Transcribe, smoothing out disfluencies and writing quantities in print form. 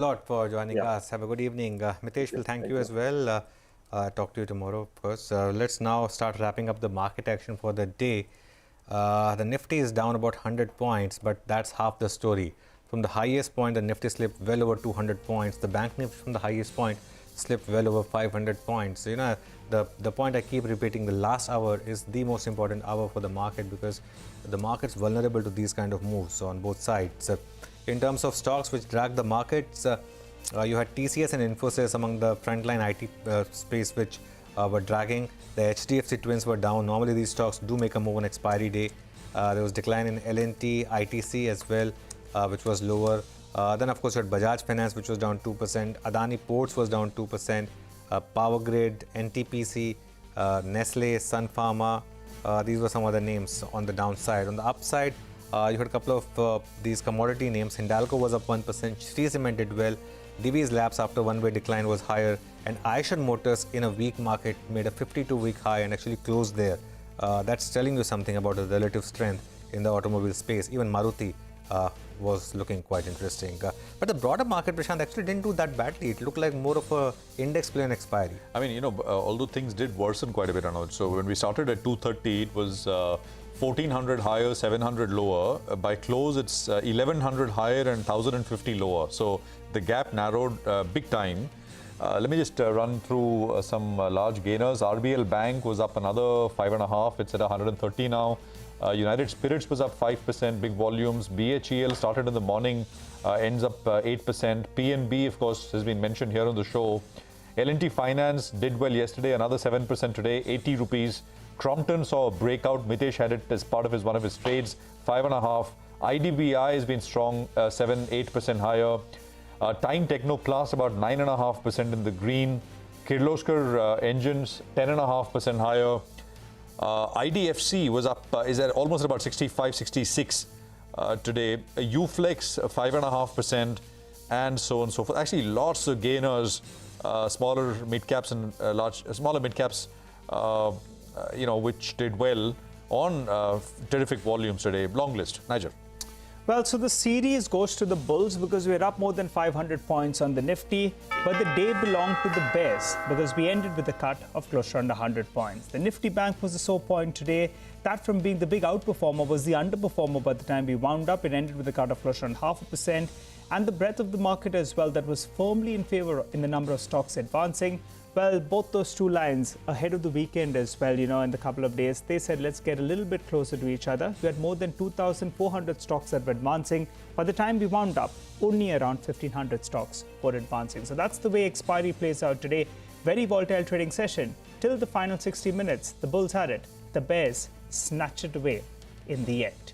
a lot for joining us. Have a good evening. Mitesh, will thank you as well. Talk to you tomorrow, of course. Let's now start wrapping up the market action for the day. The Nifty is down about 100 points, but that's half the story. From the highest point, the Nifty slipped well over 200 points. The Bank Nifty from the highest point slipped well over 500 points. You know, the point I keep repeating, the last hour is the most important hour for the market because the market's vulnerable to these kind of moves on both sides. In terms of stocks which drag the markets, you had TCS and Infosys among the frontline IT space which were dragging. The HDFC twins were down. Normally these stocks do make a move on expiry day. There was decline in L&T, ITC as well, which was lower. Then of course you had Bajaj Finance, which was down 2%. Adani Ports was down 2%. Power Grid, NTPC, Nestle, Sun Pharma. These were some other names on the downside. On the upside, you had a couple of these commodity names. Hindalco was up 1%. Shree Cement did well. Divi's Labs after one-way decline was higher. And Eicher Motors in a weak market made a 52-week high and actually closed there. That's telling you something about the relative strength in the automobile space. Even Maruti was looking quite interesting. But the broader market, Prashant, actually didn't do that badly. It looked like more of a index play on expiry. I mean, although things did worsen quite a bit, Anuj. So when we started at 230, it was 1400 higher, 700 lower. By close, it's 1100 higher and 1050 lower. So the gap narrowed big time. Let me just run through some large gainers. RBL Bank was up another 5.5. It's at 130 now. United Spirits was up 5%, big volumes. BHEL started in the morning, ends up 8%. PNB, of course, has been mentioned here on the show. L&T Finance did well yesterday, another 7% today, 80 rupees. Crompton saw a breakout. Mitesh had it as part of one of his trades, 5.5. IDBI has been strong, 7-8% higher. Time Techno Plus about 9.5% in the green. Kirloskar Engines 10.5% higher. IDFC was up, is at almost about 65, 66 today. Uflex 5.5%, and so on and so forth. Actually, lots of gainers, smaller mid caps and smaller mid caps, which did well on terrific volumes today. Long list. Nigel. Well, so the series goes to the bulls because we're up more than 500 points on the Nifty, but the day belonged to the bears because we ended with a cut of close to under 100 points. The Nifty Bank was the sore point today. That from being the big outperformer was the underperformer by the time we wound up. It ended with a cut of close to 0.5%. And the breadth of the market as well, that was firmly in favor in the number of stocks advancing. Well, both those two lines ahead of the weekend as well, in the couple of days, they said, let's get a little bit closer to each other. We had more than 2,400 stocks that were advancing. By the time we wound up, only around 1,500 stocks were advancing. So that's the way expiry plays out today. Very volatile trading session. Till the final 60 minutes, the bulls had it. The bears snatched it away in the end.